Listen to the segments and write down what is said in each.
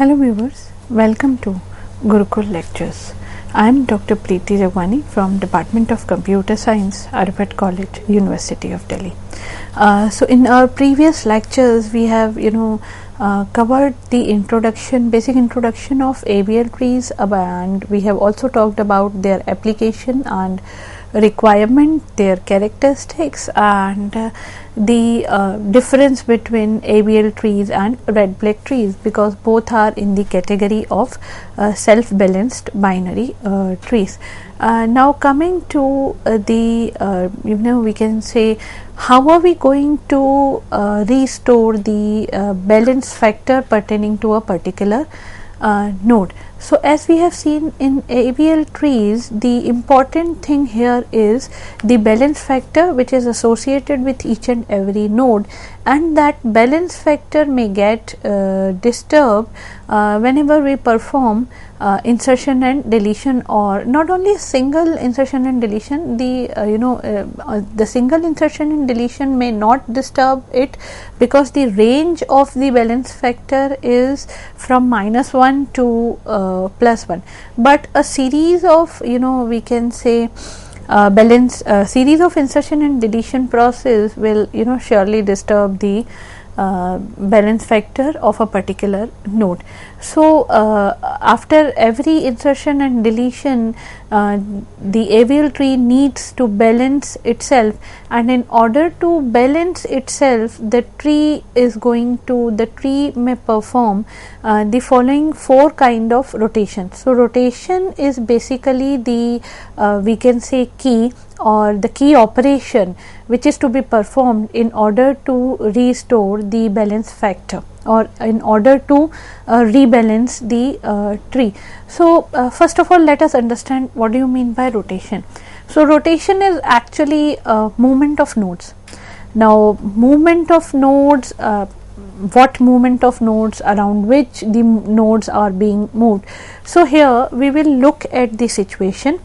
Hello viewers, welcome to Gurukul Lectures. I am Dr. Preeti Jagwani from Department of Computer Science, Arifat College, University of Delhi. So in our previous lectures we have covered the introduction, basic introduction of ABL trees, and we have also talked about their application and requirement, their characteristics, and the difference between ABL trees and red black trees, because both are in the category of self balanced binary trees. Now coming to we can say, how are we going to restore the balance factor pertaining to a particular node. So as we have seen in ABL trees, the important thing here is the balance factor which is associated with each and every node, and that balance factor may get disturbed whenever we perform insertion and deletion, or not only single insertion and deletion, the single insertion and deletion may not disturb it, because the range of the balance factor is from -1 to +1, but a series of we can say series of insertion and deletion process will surely disturb the balance factor of a particular node. So after every insertion and deletion, the ABL tree needs to balance itself, and in order to balance itself, the tree may perform the following 4 kind of rotations. So rotation is basically the we can say key, or the key operation which is to be performed in order to restore the balance factor, or in order to rebalance the tree. So first of all, let us understand what do you mean by rotation. So rotation is actually movement of nodes. Now movement of nodes, what movement of nodes, around which the nodes are being moved. So here we will look at the situation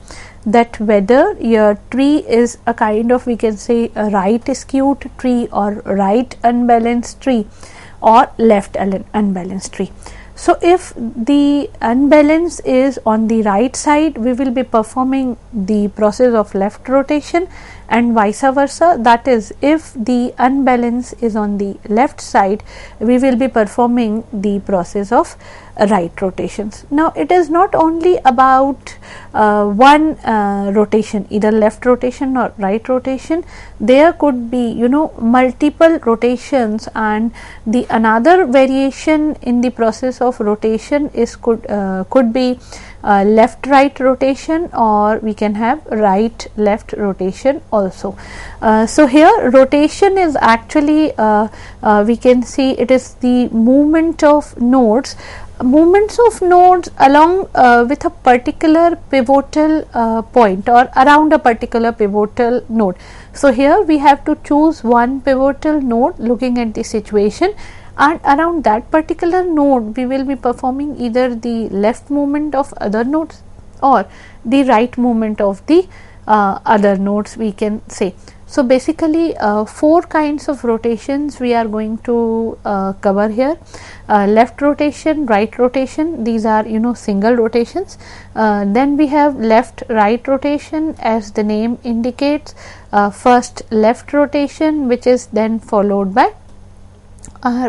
that whether your tree is a kind of, we can say, a right skewed tree, or right unbalanced tree, or left unbalanced tree. So if the unbalance is on the right side, we will be performing the process of left rotation, and vice versa. That is, if the unbalance is on the left side, we will be performing the process of right rotations. Now it is not only about one rotation, either left rotation or right rotation. There could be multiple rotations, and the another variation in the process of rotation is could be left right rotation, or we can have right left rotation also. So here rotation is actually we can see it is the movement of nodes, along with a particular pivotal point, or around a particular pivotal node. So here we have to choose one pivotal node looking at the situation, and around that particular node we will be performing either the left movement of other nodes or the right movement of the other nodes, we can say. So basically 4 kinds of rotations we are going to cover here. Left rotation, right rotation, these are single rotations. Then we have left right rotation, as the name indicates. First left rotation, which is then followed by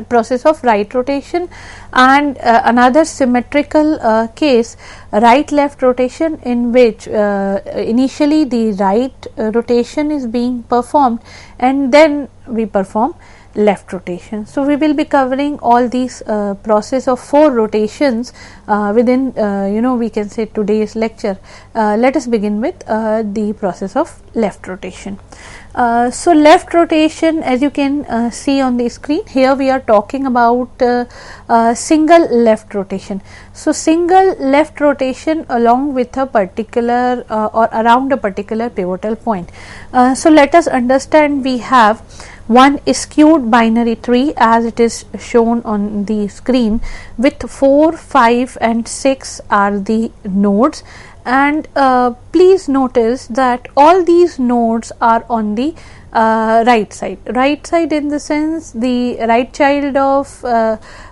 process of right rotation, and another symmetrical case, right left rotation, in which initially the right rotation is being performed and then we perform left rotation. So we will be covering all these process of 4 rotations within we can say today's lecture. Let us begin with the process of left rotation. So left rotation, as you can see on the screen, here we are talking about single left rotation. So single left rotation along with a particular or around a particular pivotal point. So let us understand, we have one skewed binary tree as it is shown on the screen, with 4, 5 and 6 are the nodes, and please notice that all these nodes are on the right side in the sense the right child of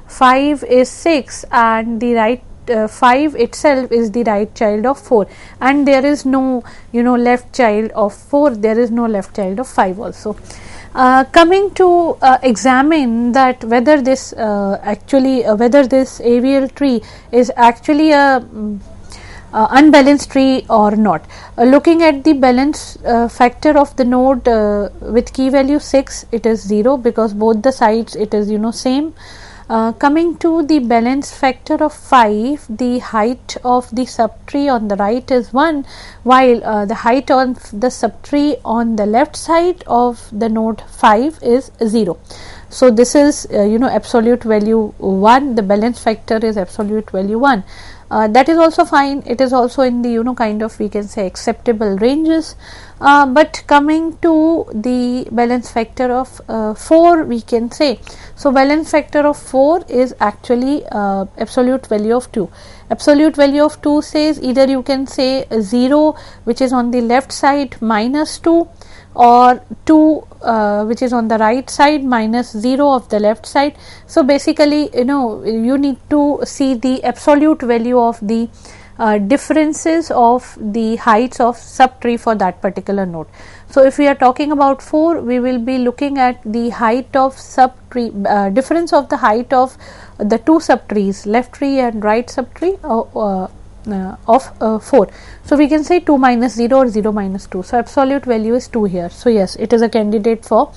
5 is 6 and the right 5 itself is the right child of 4, and there is no left child of 4, there is no left child of 5 also. Coming to examine that whether this whether this AVL tree is actually a unbalanced tree or not. Looking at the balance factor of the node with key value 6, it is 0 because both the sides it is same. Coming to the balance factor of 5, the height of the subtree on the right is 1, while the height on the subtree on the left side of the node 5 is 0. So this is absolute value 1, the balance factor is absolute value 1. That is also fine, it is also in the kind of we can say acceptable ranges. But coming to the balance factor of 4, we can say, so balance factor of 4 is actually absolute value of 2. Absolute value of 2 says either you can say 0 which is on the left side minus 2, or 2 which is on the right side minus 0 of the left side. So basically you need to see the absolute value of the differences of the heights of subtree for that particular node. So if we are talking about 4, we will be looking at the height of subtree, difference of the height of the two subtrees, left tree and right subtree of 4. So we can say 2 minus 0 or 0 minus 2. So absolute value is 2 here. So yes, it is a candidate for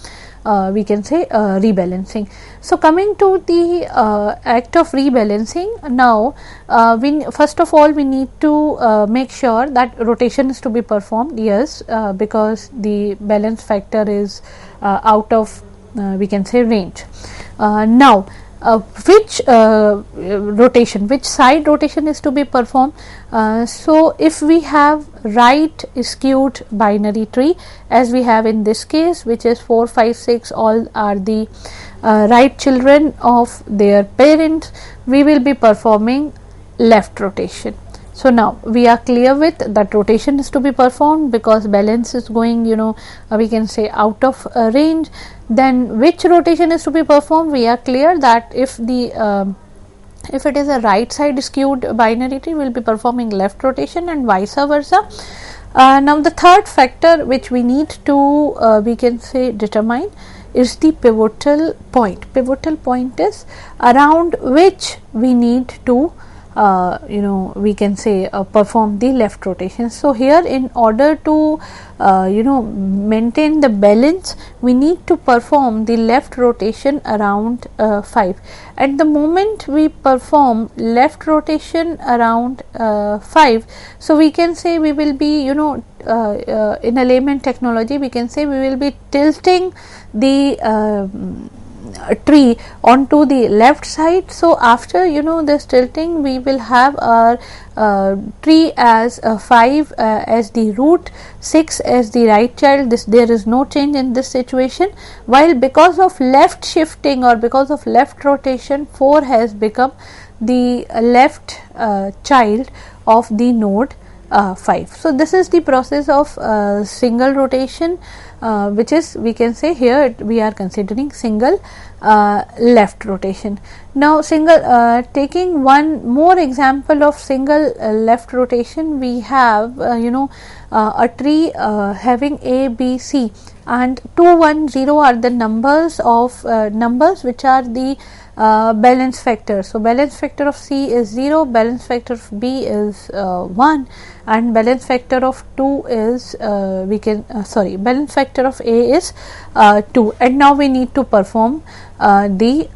we can say rebalancing. So coming to the act of rebalancing, now first of all we need to make sure that rotation is to be performed, yes, because the balance factor is out of we can say range. Now which rotation, which side rotation is to be performed? So if we have right skewed binary tree, as we have in this case, which is 4, 5, 6, all are the right children of their parents, we will be performing left rotation. So now we are clear with that rotation is to be performed because balance is going we can say out of range. Then which rotation is to be performed? We are clear that if the if it is a right side skewed binary tree, we will be performing left rotation and vice versa. Now the third factor which we need to we can say determine is the pivotal point. Pivotal point is around which we need to we can say perform the left rotation. So here in order to maintain the balance, we need to perform the left rotation around 5. At the moment we perform left rotation around 5, so we can say we will be in a layman terminology we can say we will be tilting the tree onto the left side. So after this tilting, we will have our tree as 5 as the root, 6 as the right child. There is no change in this situation, while because of left shifting or because of left rotation, 4 has become the left child of the node 5. So this is the process of single rotation, which is we can say here we are considering single left rotation. Now single taking one more example of single left rotation, we have a tree having A, B, C, and 2, 1, 0 are the numbers of numbers which are the balance factor. So balance factor of C is 0, balance factor of B is 1, and balance factor of 2 is balance factor of A is 2, and now we need to perform the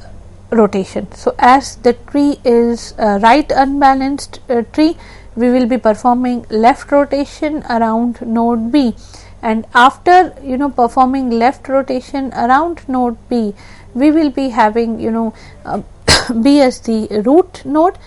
rotation. So as the tree is right unbalanced tree, we will be performing left rotation around node B, and after performing left rotation around node B, we will be having B as the root node,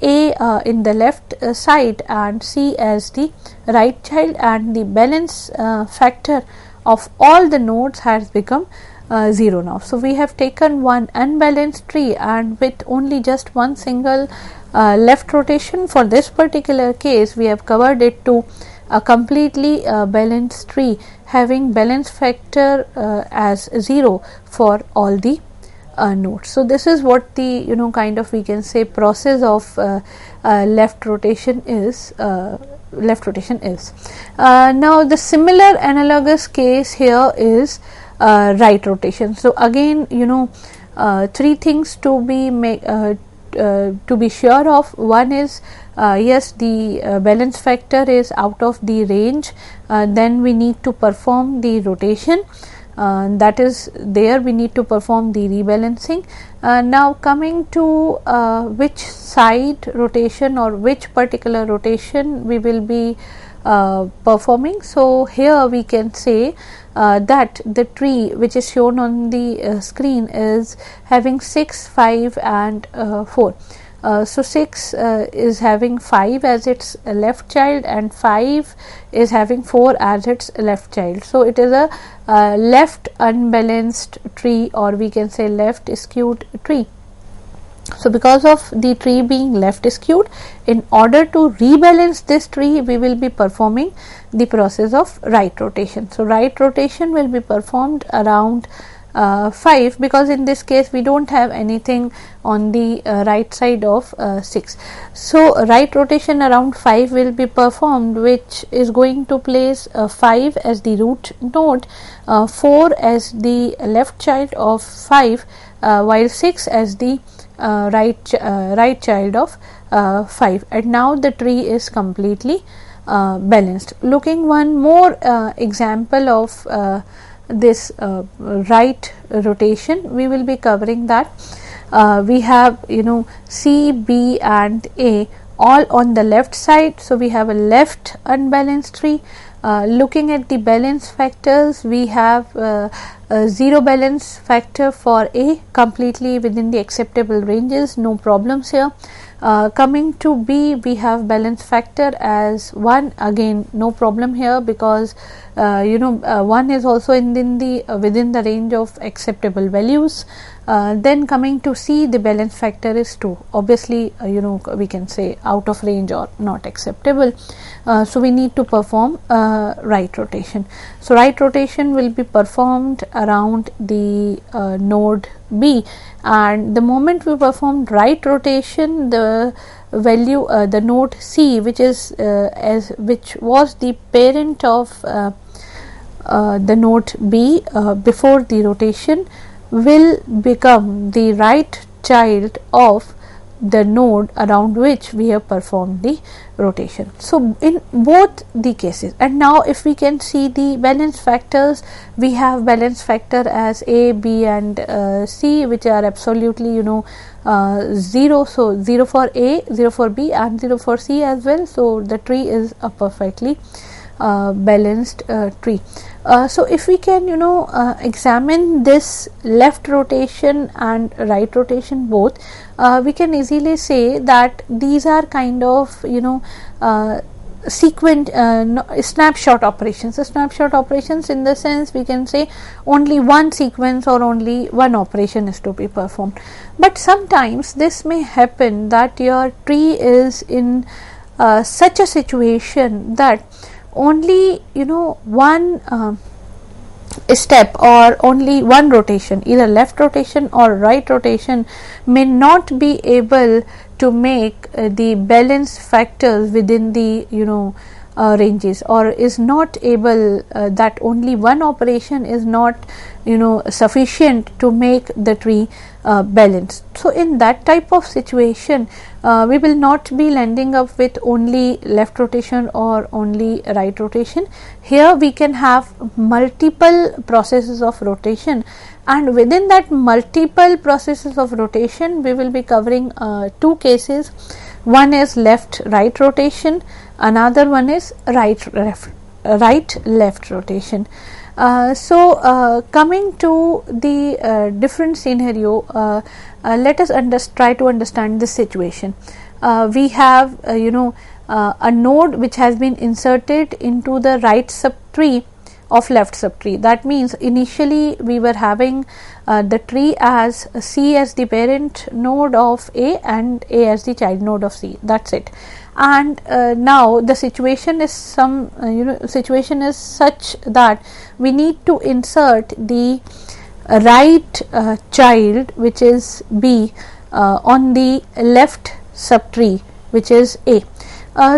A in the left side, and C as the right child, and the balance factor of all the nodes has become 0 now. So we have taken one unbalanced tree, and with only just one single left rotation for this particular case, we have covered it to a completely balanced tree having balance factor as 0 for all the node. So this is what the kind of, we can say, process of left rotation is. Now the similar analogous case here is right rotation. So again, three things to be sure of. One is, yes, the balance factor is out of the range, then we need to perform the rotation. That is there, we need to perform the rebalancing. Now coming to which side rotation or which particular rotation we will be performing. So here we can say that the tree which is shown on the screen is having 6, 5 and 4. So 6 is having 5 as its left child and 5 is having 4 as its left child. So it is a left unbalanced tree, or we can say left skewed tree. So because of the tree being left skewed, in order to rebalance this tree, we will be performing the process of right rotation. So right rotation will be performed around 5, because in this case we don't have anything on the right side of 6. So right rotation around 5 will be performed, which is going to place 5 as the root node, 4 as the left child of 5, while 6 as the right child of 5, and now the tree is completely balanced. Looking one more example of this right rotation, we will be covering that. We have C, B and A all on the left side. So we have a left unbalanced tree. Looking at the balance factors, we have zero balance factor for A, completely within the acceptable ranges, no problems here. Coming to B, we have balance factor as 1, again no problem here, because 1 is also within the range of acceptable values. Then coming to C, the balance factor is 2, obviously we can say out of range or not acceptable. So we need to perform right rotation. So right rotation will be performed around the node B, and the moment we performed right rotation, the value the node C, which was the parent of the node B before the rotation, will become the right child of the node around which we have performed the rotation. So in both the cases, and now if we can see the balance factors, we have balance factor as A, B and C, which are absolutely 0. So 0 for A, 0 for B and 0 for C as well. So the tree is a perfectly balanced tree. So if we can examine this left rotation and right rotation both, we can easily say that these are kind of snapshot operations. So snapshot operations, in the sense we can say only one sequence or only one operation is to be performed. But sometimes this may happen that your tree is in such a situation that only one step or only one rotation, either left rotation or right rotation, may not be able to make the balance factors within the ranges, or is not able that only one operation is not sufficient to make the tree balanced. So in that type of situation, we will not be landing up with only left rotation or only right rotation. Here we can have multiple processes of rotation, and within that multiple processes of rotation, we will be covering two cases. One is left right rotation, another one is right left rotation. So coming to the different scenario, let us try to understand this situation. We have a node which has been inserted into the right subtree of left subtree. That means initially we were having the tree as C as the parent node of A and A as the child node of C. That's it. And now the situation is such that we need to insert the right child, which is B, on the left subtree, which is A.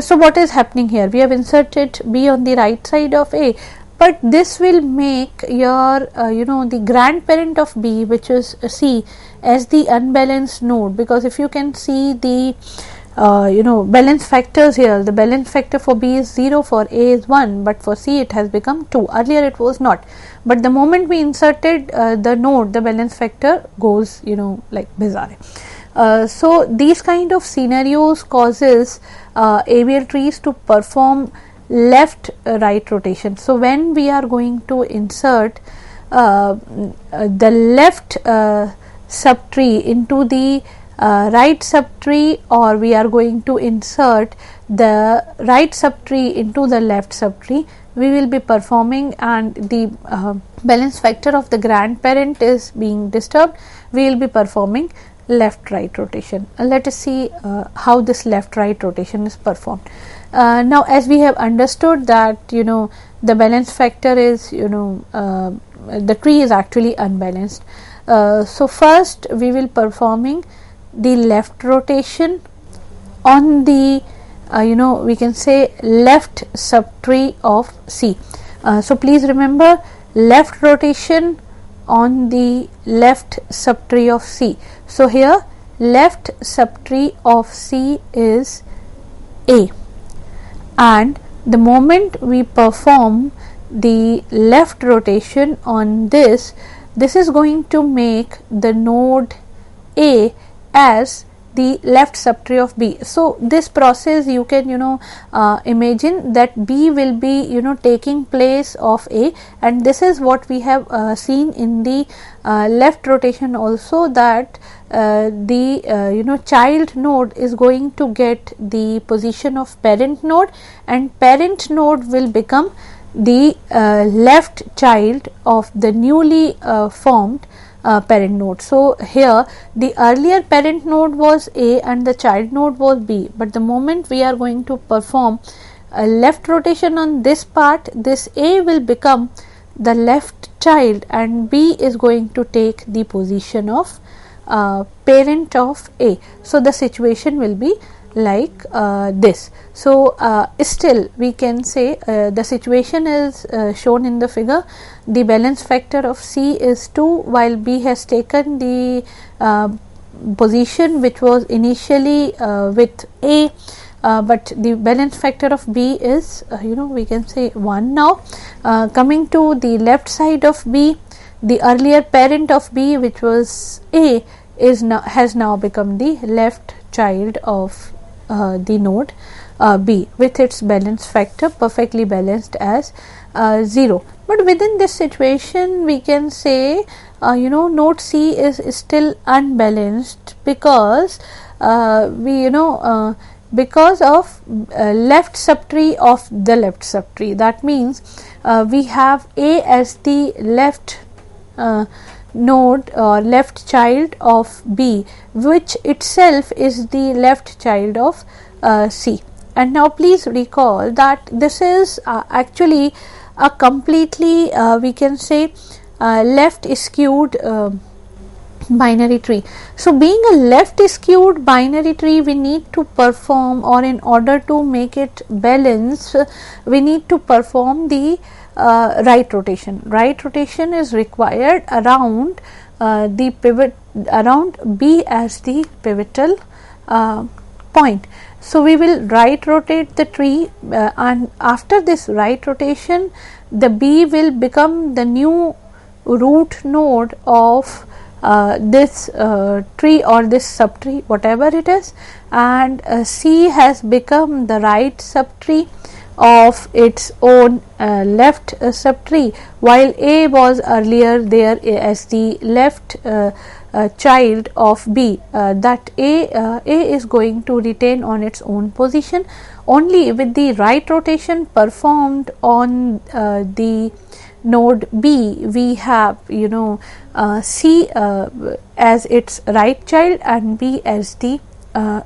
So what is happening here? We have inserted B on the right side of A, but this will make your the grandparent of B, which is C, as the unbalanced node, because if you can see the balance factors here, the balance factor for B is 0, for A is 1, but for C it has become 2. Earlier it was not, but the moment we inserted the node, the balance factor goes like bizarre. So these kind of scenarios causes ABL trees to perform left right rotation. So when we are going to insert the left subtree into the right subtree, or we are going to insert the right subtree into the left subtree, we will be performing, and the balance factor of the grandparent is being disturbed, we will be performing left right rotation. Let us see how this left right rotation is performed. Now as we have understood that the balance factor is the tree is actually unbalanced, so first we will performing the left rotation on the we can say left subtree of C. So please remember, left rotation on the left subtree of C. So here left subtree of C is A, and the moment we perform the left rotation on this is going to make the node A as the left subtree of B. So this process you can imagine that B will be taking place of A, and this is what we have seen in the left rotation also, that the child node is going to get the position of parent node, and parent node will become the left child of the newly formed parent node. So here the earlier parent node was A and the child node was B, but the moment we are going to perform a left rotation on this part, this A will become the left child and B is going to take the position of parent of A. So the situation will be like this. So still we can say the situation is shown in the figure. The balance factor of C is 2, while B has taken the position which was initially with A, but the balance factor of B is we can say 1 now. Coming to the left side of B, the earlier parent of B, which was A, has now become the left child of the node B, with its balance factor perfectly balanced as 0. But within this situation we can say node C is still unbalanced, because because of left subtree of the left subtree. That means we have A as the left node or left child of B, which itself is the left child of C. And now please recall that this is actually a completely we can say left skewed binary tree. So being a left skewed binary tree, we need to perform, or in order to make it balanced, we need to perform the right rotation. Right rotation is required around the pivot, around B as the pivotal point. So we will right rotate the tree, and after this right rotation the B will become the new root node of this tree or this subtree, whatever it is, and C has become the right subtree of its own left subtree, while A was earlier there as the left child of B. That A is going to retain on its own position. Only with the right rotation performed on the node B, we have C as its right child and B as the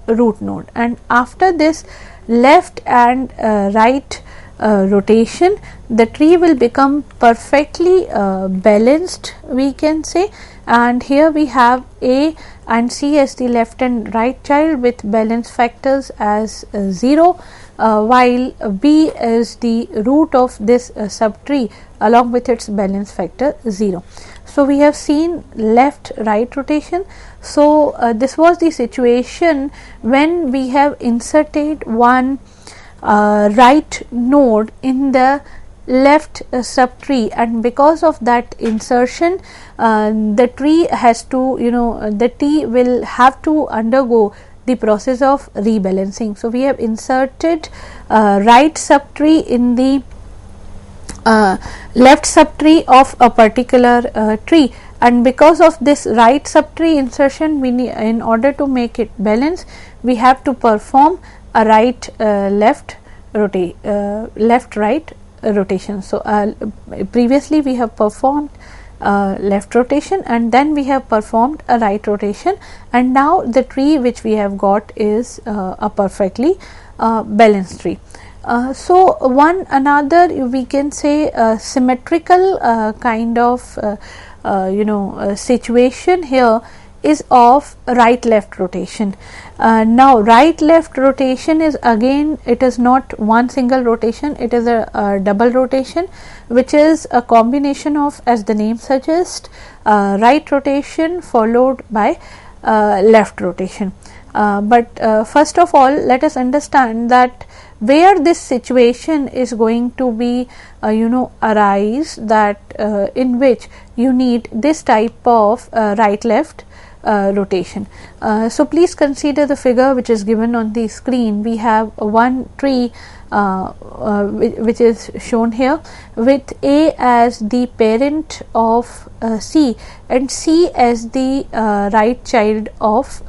root node, and after this left and right rotation, the tree will become perfectly balanced, we can say. And here we have A and C as the left and right child with balance factors as 0, while B is the root of this subtree along with its balance factor 0. So, we have seen left right rotation. So, this was the situation when we have inserted one right node in the left subtree, and because of that insertion the tree has to, the T will have to undergo the process of rebalancing. So, we have inserted right subtree in the left subtree of a particular tree, and because of this right subtree insertion, we need, in order to make it balance, we have to perform a right left right rotation. So, previously we have performed left rotation and then we have performed a right rotation, and now the tree which we have got is a perfectly balanced tree. So, one another we can say symmetrical kind of situation here is of right left rotation. Now, right left rotation is again, it is not one single rotation, it is a double rotation, which is a combination of, as the name suggests, right rotation followed by left rotation. But first of all, let us understand that where this situation is going to be arise, that in which you need this type of right left rotation. So, please consider the figure which is given on the screen. We have one tree which is shown here with A as the parent of C and C as the right child of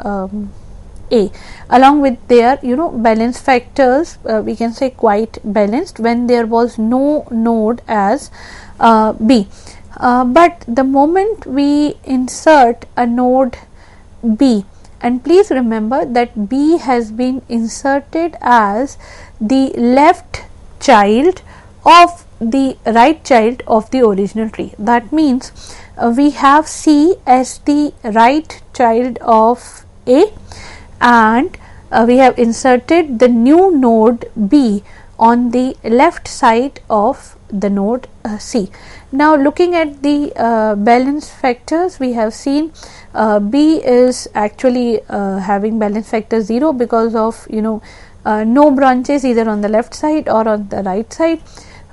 A, along with their balance factors, we can say quite balanced when there was no node as B. But the moment we insert a node B, and please remember that B has been inserted as the left child of the right child of the original tree. That means we have C as the right child of A, and we have inserted the new node B on the left side of the node C. Now, looking at the balance factors, we have seen B is actually having balance factor 0 because of no branches either on the left side or on the right side.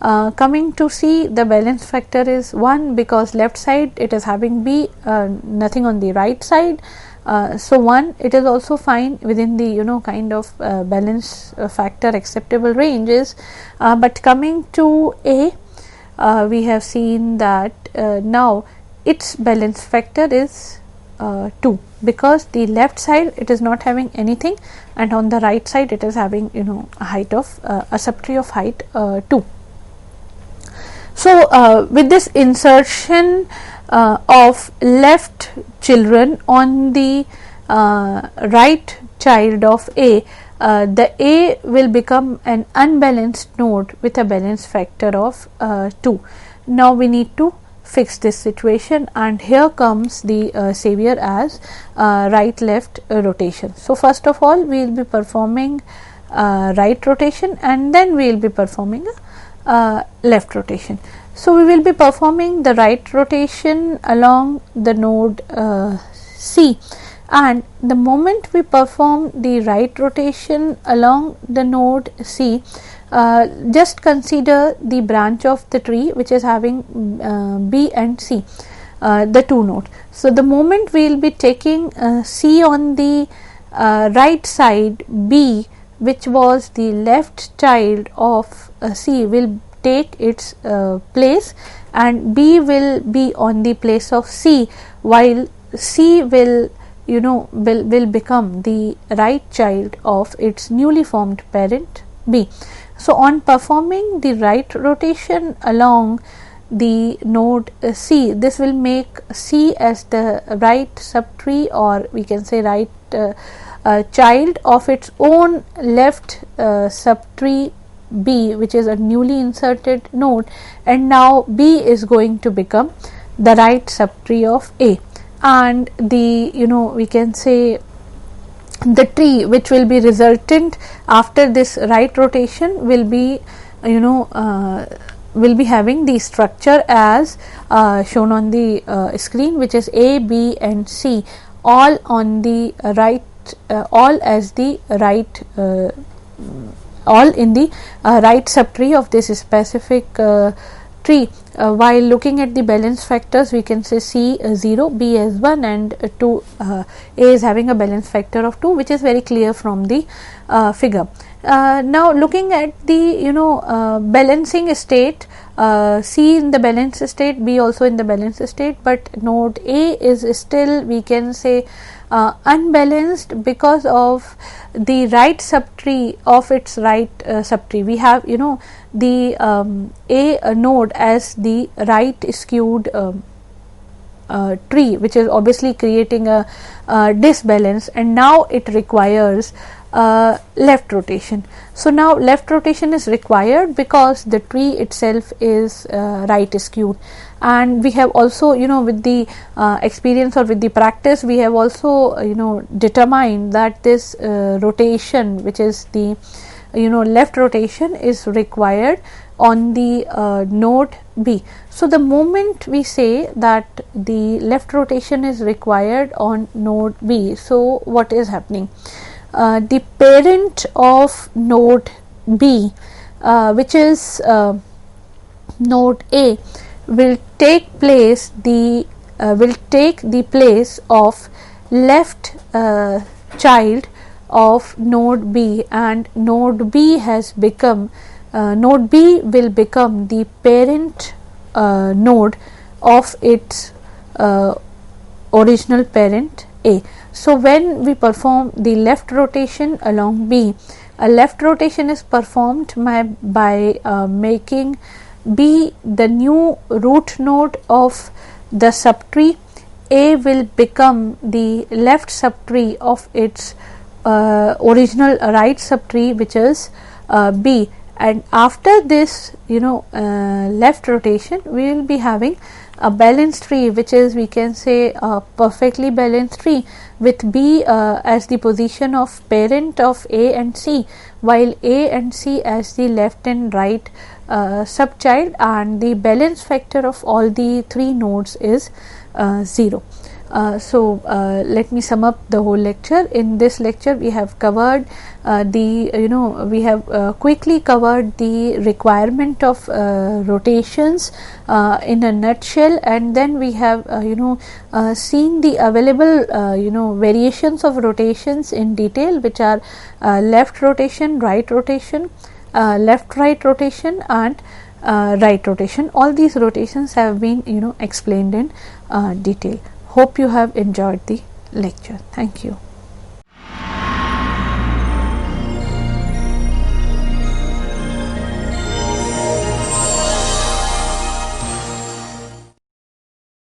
Coming to C, the balance factor is 1 because left side it is having B, nothing on the right side. So, 1, it is also fine within the kind of balance factor acceptable ranges, but coming to A, we have seen that now its balance factor is 2 because the left side it is not having anything, and on the right side it is having a height of a subtree of height 2. So, with this insertion of left children on the right child of A, the A will become an unbalanced node with a balance factor of 2. Now, we need to fix this situation, and here comes the savior as right left rotation. So, first of all we will be performing right rotation and then we will be performing left rotation. So, we will be performing the right rotation along the node C, and the moment we perform the right rotation along the node C, just consider the branch of the tree which is having B and C, the two nodes. So, the moment we will be taking C on the right side, B which was the left child of C will take its place, and B will be on the place of C, while C will will become the right child of its newly formed parent B. So, on performing the right rotation along the node C, this will make C as the right subtree, or we can say right child of its own left subtree B, which is a newly inserted node, and now B is going to become the right subtree of A, and the we can say the tree which will be resultant after this right rotation will be will be having the structure as shown on the screen, which is A, B and C all on the right, all as the right all in the right subtree of this specific tree. While looking at the balance factors, we can say C 0, B as 1 and 2, A is having a balance factor of 2, which is very clear from the figure. Now looking at the balancing state, C in the balanced state, B also in the balanced state, but node A is still, we can say, unbalanced because of the right subtree of its right subtree. We have the A node as the right skewed tree, which is obviously creating a disbalance, and now it requires left rotation. So now left rotation is required because the tree itself is right skewed, and we have also with the experience or with the practice, we have also determined that this rotation, which is the left rotation, is required on the node B. So the moment we say that the left rotation is required on node B, so what is happening? The parent of node B, which is node A, will take place will take the place of left child of node B, and node B has become node B will become the parent node of its original parent A. So when we perform the left rotation along B, a left rotation is performed by making B the new root node of the subtree. A will become the left subtree of its original right subtree, which is B, and after this left rotation we will be having a balanced tree, which is, we can say, a perfectly balanced tree with B as the position of parent of A and C, while A and C as the left and right subchild, and the balance factor of all the three nodes is 0. So let me sum up the whole lecture. In this lecture we have covered we have quickly covered the requirement of rotations in a nutshell, and then we have seen the available variations of rotations in detail, which are left rotation, right rotation, left right rotation and right rotation. All these rotations have been explained in detail. Hope you have enjoyed the lecture. Thank you.